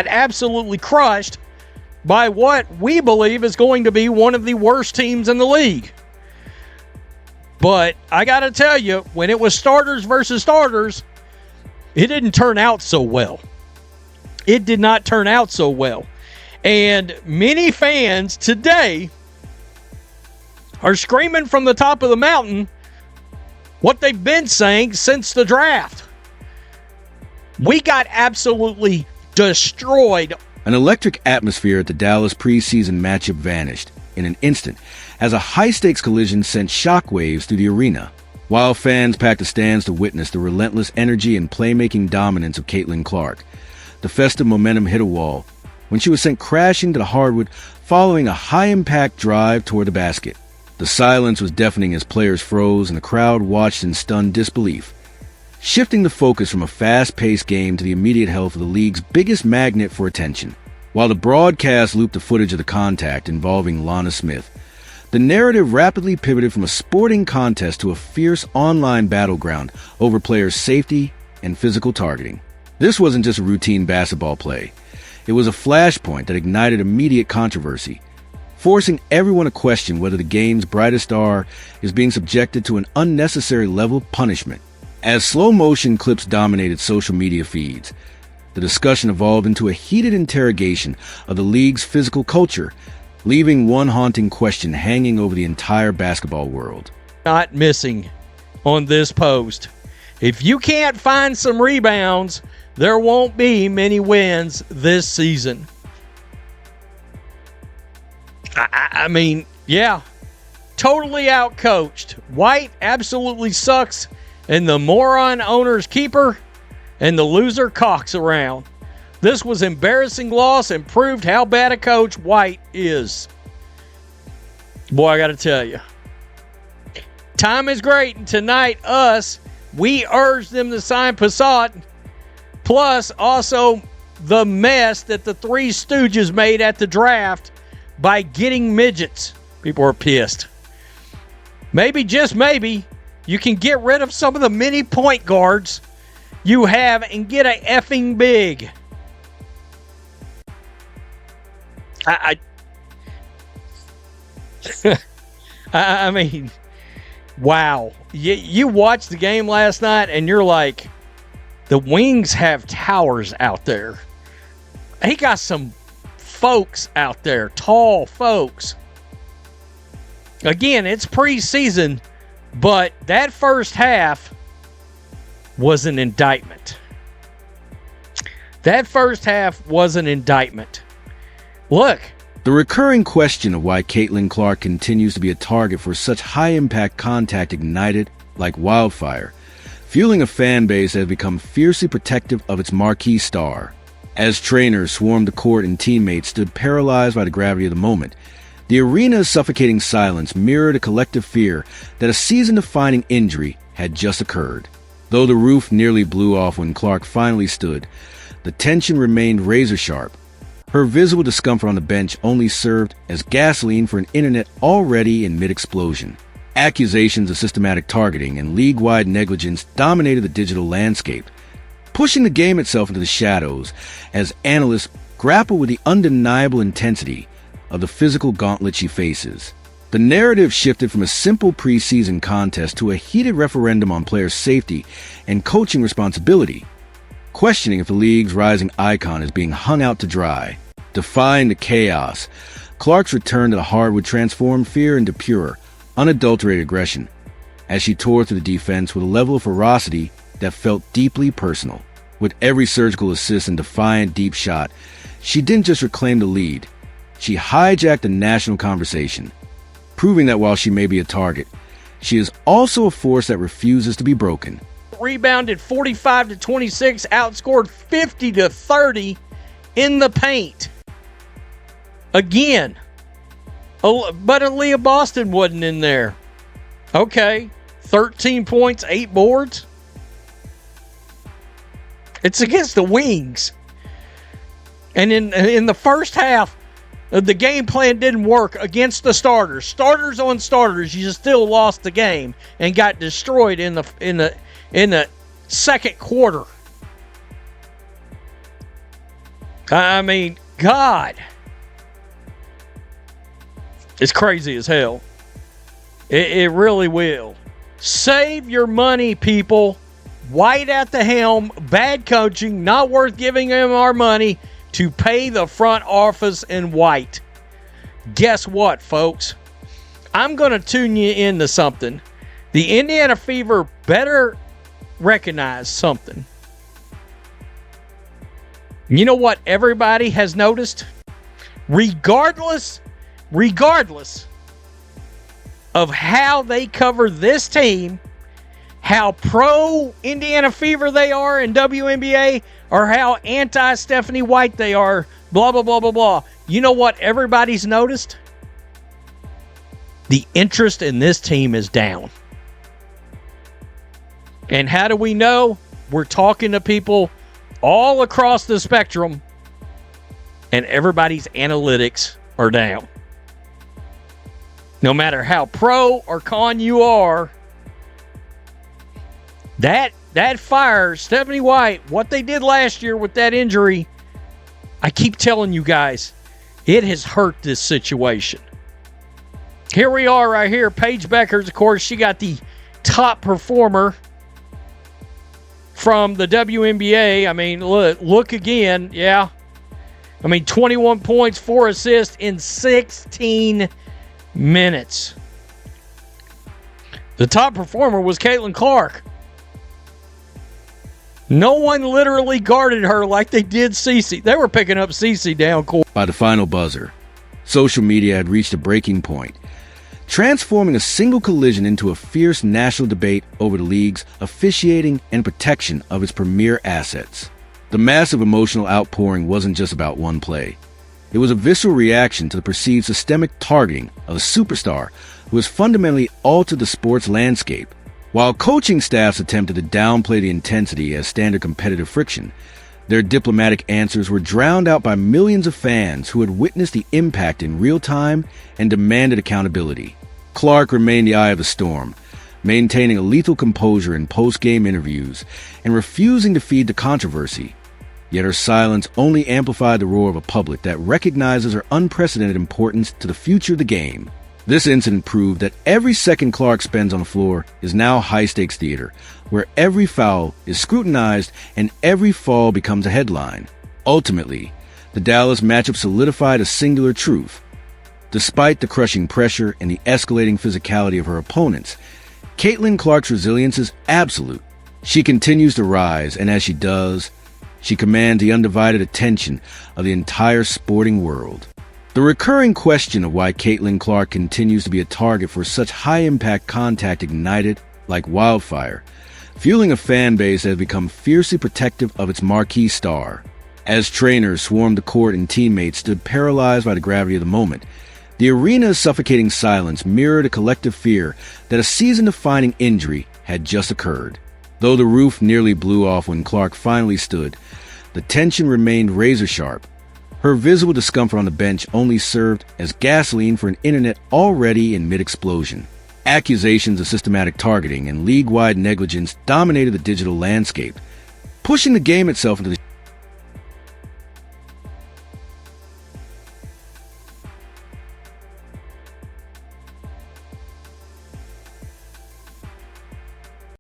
got absolutely crushed by what we believe is going to be one of the worst teams in the league. But I got to tell you, when it was starters versus starters, it didn't turn out so well. It did not turn out so well. And many fans today are screaming from the top of the mountain what they've been saying since the draft. We got absolutely destroyed. An electric atmosphere at the Dallas preseason matchup vanished in an instant as a high-stakes collision sent shockwaves through the arena. While fans packed the stands to witness the relentless energy and playmaking dominance of Caitlin Clark, the festive momentum hit a wall when she was sent crashing to the hardwood following a high-impact drive toward the basket. The silence was deafening as players froze and the crowd watched in stunned disbelief, shifting the focus from a fast-paced game to the immediate health of the league's biggest magnet for attention. While the broadcast looped the footage of the contact involving Lana Smith, the narrative rapidly pivoted from a sporting contest to a fierce online battleground over players' safety and physical targeting. This wasn't just a routine basketball play. It was a flashpoint that ignited immediate controversy, forcing everyone to question whether the game's brightest star is being subjected to an unnecessary level of punishment. As slow-motion clips dominated social media feeds, the discussion evolved into a heated interrogation of the league's physical culture, leaving one haunting question hanging over the entire basketball world. Not missing on this post. If you can't find some rebounds, there won't be many wins this season. I mean, yeah, totally outcoached. White absolutely sucks, and the moron owner's keeper, and the loser cocks around. This was embarrassing loss and proved how bad a coach White is. Boy, I got to tell you. Time is great, and tonight, we urged them to sign Passat, plus also the mess that the Three Stooges made at the draft by getting midgets. People are pissed. Maybe, just maybe, you can get rid of some of the mini point guards you have and get a effing big. I mean, wow. You watched the game last night and you're like, the Wings have towers out there. He got some folks out there, tall folks. Again, it's preseason, but that first half was an indictment. That first half was an indictment. Look. The recurring question of why Caitlin Clark continues to be a target for such high-impact contact ignited like wildfire, fueling a fan base that has become fiercely protective of its marquee star. As trainers swarmed the court and teammates stood paralyzed by the gravity of the moment, the arena's suffocating silence mirrored a collective fear that a season-defining injury had just occurred. Though the roof nearly blew off when Clark finally stood, the tension remained razor-sharp. Her visible discomfort on the bench only served as gasoline for an internet already in mid-explosion. Accusations of systematic targeting and league-wide negligence dominated the digital landscape, pushing the game itself into the shadows as analysts grapple with the undeniable intensity of the physical gauntlet she faces. The narrative shifted from a simple preseason contest to a heated referendum on player safety and coaching responsibility, questioning if the league's rising icon is being hung out to dry. Defying the chaos, Clark's return to the hardwood transformed fear into pure, unadulterated aggression, as she tore through the defense with a level of ferocity that felt deeply personal. With every surgical assist and defiant deep shot, she didn't just reclaim the lead, she hijacked the national conversation, proving that while she may be a target, she is also a force that refuses to be broken. Rebounded 45-26, outscored 50-30 in the paint. Again. But Aaliyah Boston wasn't in there. Okay. 13 points, 8 boards. It's against the Wings. And in the first half, the game plan didn't work against the starters. Starters on starters, you still lost the game and got destroyed in the second quarter. I mean, God. It's crazy as hell. It really will. Save your money, people. White at the helm, bad coaching, not worth giving him our money to pay the front office in White. Guess what, folks? I'm going to tune you into something. The Indiana Fever better recognize something. You know what everybody has noticed? Regardless of how they cover this team, how pro Indiana Fever they are in WNBA, or how anti Stephanie White they are, blah, blah, blah, blah, blah. You know what everybody's noticed? The interest in this team is down. And how do we know? We're talking to people all across the spectrum, and everybody's analytics are down. No matter how pro or con you are, that fire, Stephanie White, what they did last year with that injury, I keep telling you guys, it has hurt this situation. Here we are right here. Paige Bueckers, of course, she got the top performer from the WNBA. I mean, look again. Yeah. I mean, 21 points, 4 assists in 16 minutes. The top performer was Caitlin Clark. No one literally guarded her like they did Cece. They were picking up Cece down court. By the final buzzer, social media had reached a breaking point, transforming a single collision into a fierce national debate over the league's officiating and protection of its premier assets. The massive emotional outpouring wasn't just about one play. It was a visceral reaction to the perceived systemic targeting of a superstar who has fundamentally altered the sport's landscape. While coaching staffs attempted to downplay the intensity as standard competitive friction, their diplomatic answers were drowned out by millions of fans who had witnessed the impact in real time and demanded accountability. Clark remained the eye of the storm, maintaining a lethal composure in post-game interviews and refusing to feed the controversy. Yet her silence only amplified the roar of a public that recognizes her unprecedented importance to the future of the game. This incident proved that every second Clark spends on the floor is now high-stakes theater, where every foul is scrutinized and every fall becomes a headline. Ultimately, the Dallas matchup solidified a singular truth. Despite the crushing pressure and the escalating physicality of her opponents, Caitlin Clark's resilience is absolute. She continues to rise, and as she does, she commands the undivided attention of the entire sporting world. The recurring question of why Caitlin Clark continues to be a target for such high-impact contact ignited like wildfire, fueling a fan base that has become fiercely protective of its marquee star. As trainers swarmed the court and teammates stood paralyzed by the gravity of the moment, the arena's suffocating silence mirrored a collective fear that a season-defining injury had just occurred. Though the roof nearly blew off when Clark finally stood, the tension remained razor-sharp. Her visible discomfort on the bench only served as gasoline for an internet already in mid-explosion. Accusations of systematic targeting and league-wide negligence dominated the digital landscape, pushing the game itself into the